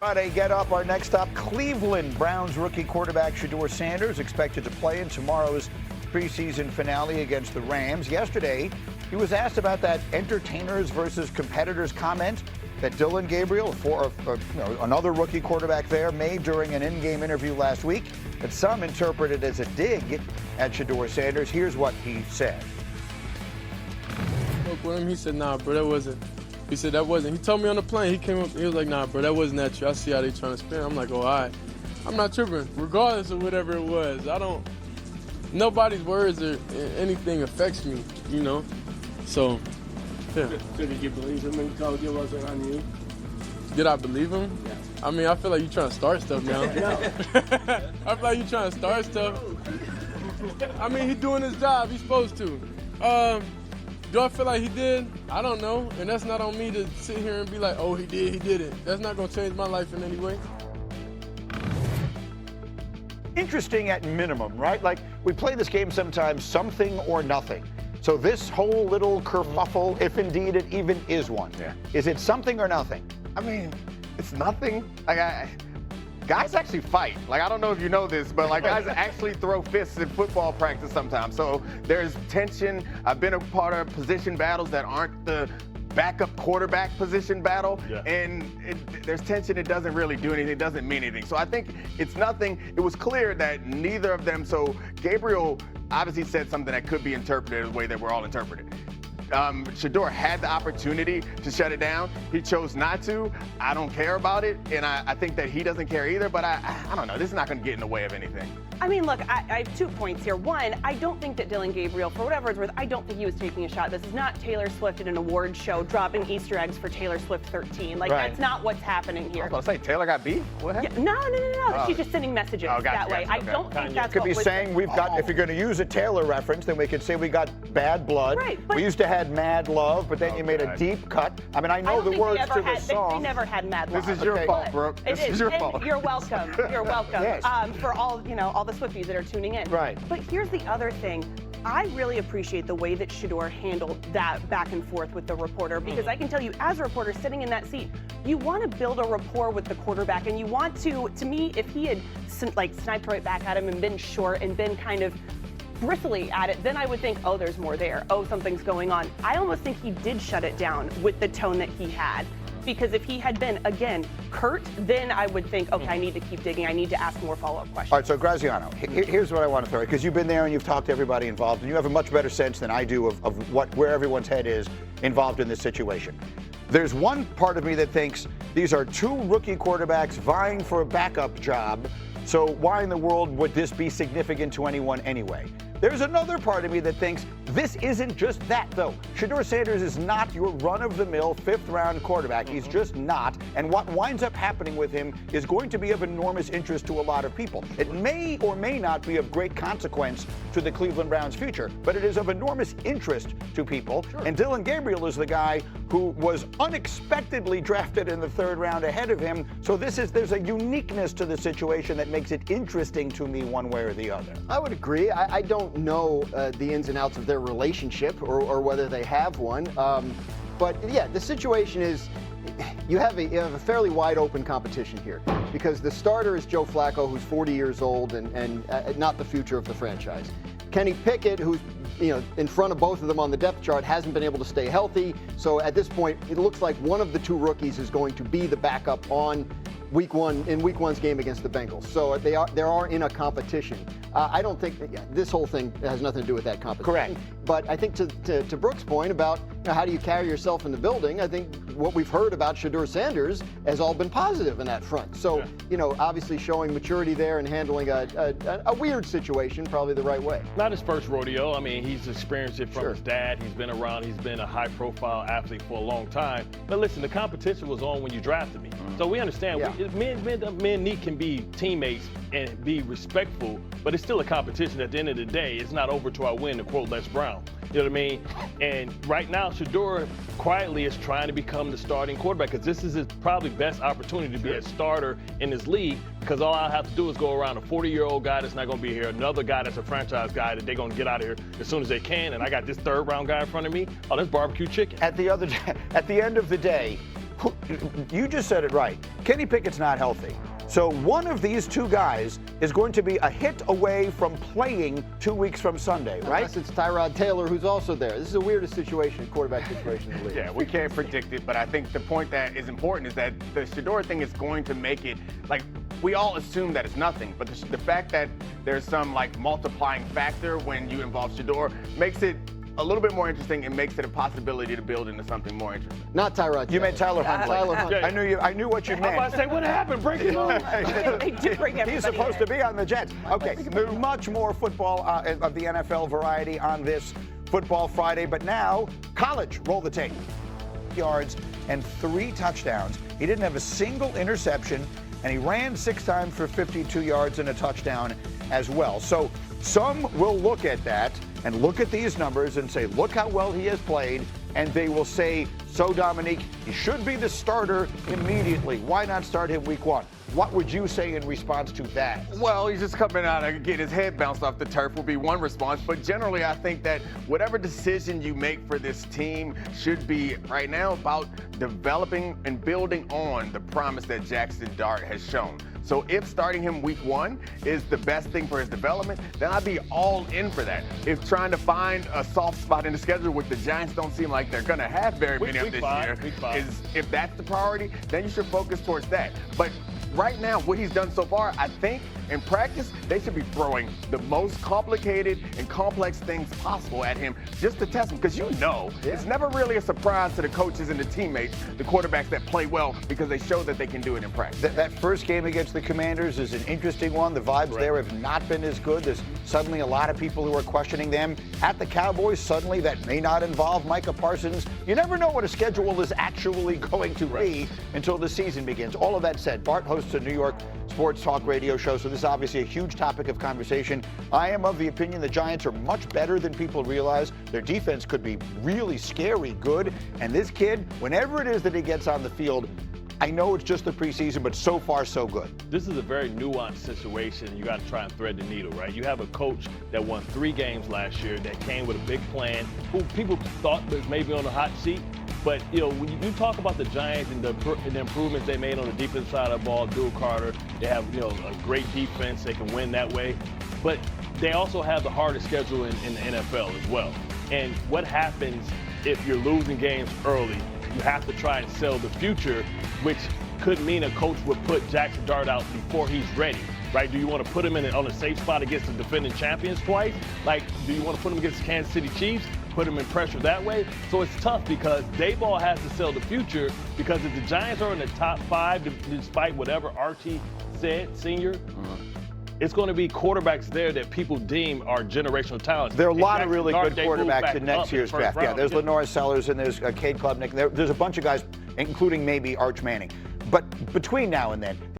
Friday, get up. Our next stop, Cleveland Browns rookie quarterback Shedeur Sanders expected to play in tomorrow's preseason finale against the Rams. Yesterday, he was asked about that entertainers versus competitors comment that Dillon Gabriel, another rookie quarterback there, made during an in-game interview last week that some interpreted as a dig at Shedeur Sanders. Here's what he said. Spoke with him. He said, "Nah, bro, that wasn't." He said that wasn't. He told me on the plane. He came up. He was like, "Nah, bro, that wasn't at you. I see how they trying to spin." I'm like, "Oh, all right." I'm not tripping, regardless of whatever it was. Nobody's words or anything affects me, you know. So, yeah. Did you believe him when he told you it wasn't on you? Did I believe him? Yeah. I mean, I feel like you're trying to start stuff now. I feel like you're trying to start stuff. I mean, he's doing his job. He's supposed to. Do I feel like he did? I don't know. And that's not on me to sit here and be like, oh, he did, he didn't. That's not going to change my life in any way. Interesting at minimum, right? Like, we play this game sometimes, something or nothing. So this whole little kerfuffle, if indeed it even is one, is it something or nothing? I mean, it's nothing. Like, guys actually fight. Like, I don't know if you know this, but like guys actually throw fists in football practice sometimes. So there's tension. I've been a part of position battles that aren't the backup quarterback position battle, and there's tension. It doesn't really do anything. It doesn't mean anything. So I think it's nothing. It was clear that neither of them. So Gabriel obviously said something that could be interpreted the way that we're all interpreted. Shedeur had the opportunity to shut it down. He chose not to. I don't care about it, and I think that he doesn't care either, but I don't know. This is not going to get in the way of anything. I mean, look, I have 2 points here. One, I don't think that Dillon Gabriel, for whatever it's worth, I don't think he was taking a shot. This is not Taylor Swift at an award show dropping Easter eggs for Taylor Swift 13. Like, that's not what's happening here. I was going to say, Taylor got beat? What happened? No. She's just sending messages that way. I don't think that's could what be was saying we've got, if you're going to use a Taylor reference, then we could say we got bad blood. Right, we used to have mad love, but then you made a deep cut. I mean, I know the words to the song. They never had mad love. This is your fault, Brooke. This is your fault. You're welcome. You're welcome. Yes. For all the Swifties that are tuning in. Right. But here's the other thing. I really appreciate the way that Shedeur handled that back and forth with the reporter, because I can tell you, as a reporter sitting in that seat, you want to build a rapport with the quarterback, and you want to me, if he had sniped right back at him and been short and been kind of bristly at it, then I would think, oh, there's more there. Oh, something's going on. I almost think he did shut it down with the tone that he had. Because if he had been, again, curt, then I would think, okay, I need to keep digging. I need to ask more follow-up questions. All right, so Graziano, here's what I want to throw, because you've been there and you've talked to everybody involved, and you have a much better sense than I do of where everyone's head is involved in this situation. There's one part of me that thinks these are 2 rookie quarterbacks vying for a backup job, so why in the world would this be significant to anyone anyway? There's another part of me that thinks this isn't just that, though. Shedeur Sanders is not your run-of-the-mill 5th-round quarterback. He's just not. And what winds up happening with him is going to be of enormous interest to a lot of people. It may or may not be of great consequence to the Cleveland Browns' future, but it is of enormous interest to people. Sure. And Dillon Gabriel is the guy who was unexpectedly drafted in the 3rd round ahead of him. So there's a uniqueness to the situation that makes it interesting to me one way or the other. I would agree. I don't know the ins and outs of their relationship or whether they have one. But yeah, the situation is you have a fairly wide open competition here, because the starter is Joe Flacco, who's 40 years old and not the future of the franchise. Kenny Pickett, who's in front of both of them on the depth chart, hasn't been able to stay healthy. So at this point, it looks like one of the 2 rookies is going to be the backup on Week 1's game against the Bengals. So they are in a competition. I don't think this whole thing has nothing to do with that competition. Correct. But I think to Brooke's point about how do you carry yourself in the building, I think what we've heard about Shedeur Sanders has all been positive in that front. So, obviously showing maturity there and handling a weird situation probably the right way. Not his first rodeo. I mean, he's experienced it from his dad. He's been around. He's been a high-profile athlete for a long time. But listen, the competition was on when you drafted me. So we understand. Men can be teammates and be respectful, but it's still a competition. At the end of the day, it's not over till I win, to quote Les Brown. You know what I mean? And right now, Shedeur quietly is trying to become the starting quarterback, because this is his probably best opportunity to be a starter in this league, because all I have to do is go around a 40-year-old guy that's not going to be here, another guy that's a franchise guy that they're going to get out of here as soon as they can, and I got this 3rd-round guy in front of me. Oh, that's barbecue chicken. At the end of the day, You just said it right. Kenny Pickett's not healthy. So one of these two guys is going to be a hit away from playing 2 weeks from Sunday, right? Unless it's Tyrod Taylor who's also there. This is the weirdest situation, quarterback situation in the league. Yeah, we can't predict it, but I think the point that is important is that the Shedeur thing is going to make it, like, we all assume that it's nothing, but the fact that there's some, like, multiplying factor when you involve Shedeur makes it a little bit more interesting and makes it a possibility to build into something more interesting. Not Tyrod. You meant Tyler Huntley. Tyler Huntley. I knew what you meant. I'm about to say, what happened? Break it on. They do bring everybody He's supposed in. to be on the Jets. Okay, much more football of the NFL variety on this Football Friday, but now college. Roll the tape. Yards and 3 touchdowns. He didn't have a single interception, and he ran 6 times for 52 yards and a touchdown as well. So some will look at that and look at these numbers and say, look how well he has played, and they will say, so Dominique, he should be the starter immediately. Why not start him week 1? What would you say in response to that? Well, he's just coming out and getting his head bounced off the turf will be one response. But generally, I think that whatever decision you make for this team should be right now about developing and building on the promise that Jackson Dart has shown. So if starting him week 1 is the best thing for his development, then I'd be all in for that. If trying to find a soft spot in the schedule, which the Giants don't seem like they're going to have very many of this year, is if that's the priority, then you should focus towards that. But right now, what he's done so far, I think in practice, they should be throwing the most complicated and complex things possible at him just to test him. Because it's never really a surprise to the coaches and the teammates, the quarterbacks that play well, because they show that they can do it in practice. That first game against the Commanders is an interesting one. The vibes there have not been as good. There's suddenly a lot of people who are questioning them. At the Cowboys, suddenly that may not involve Micah Parsons. You never know what a schedule is actually going to be until the season begins. All of that said, Bart hosts a New York sports talk radio show, so this is obviously a huge topic of conversation. I am of the opinion the Giants are much better than people realize. Their defense could be really scary good, and this kid, whenever it is that he gets on the field, I know it's just the preseason, but so far so good. This is a very nuanced situation. You got to try and thread the needle, right? You have a coach that won 3 games last year that came with a big plan, who people thought was maybe on the hot seat. But, when you talk about the Giants and the improvements they made on the defensive side of the ball, Dual Carter, they have, a great defense. They can win that way. But they also have the hardest schedule in the NFL as well. And what happens if you're losing games early? You have to try and sell the future, which could mean a coach would put Jackson Dart out before he's ready, right? Do you want to put him on a safe spot against the defending champions twice? Like, do you want to put him against the Kansas City Chiefs? Put him in pressure that way. So it's tough because Dayball has to sell the future, because if the Giants are in the top 5, despite whatever Archie said, senior, it's going to be quarterbacks there that people deem are generational talents. There are a lot of really good quarterbacks in next year's draft. Yeah, there's Lenore Sellers and there's Cade Klubnik. There's a bunch of guys, including maybe Arch Manning. But between now and then,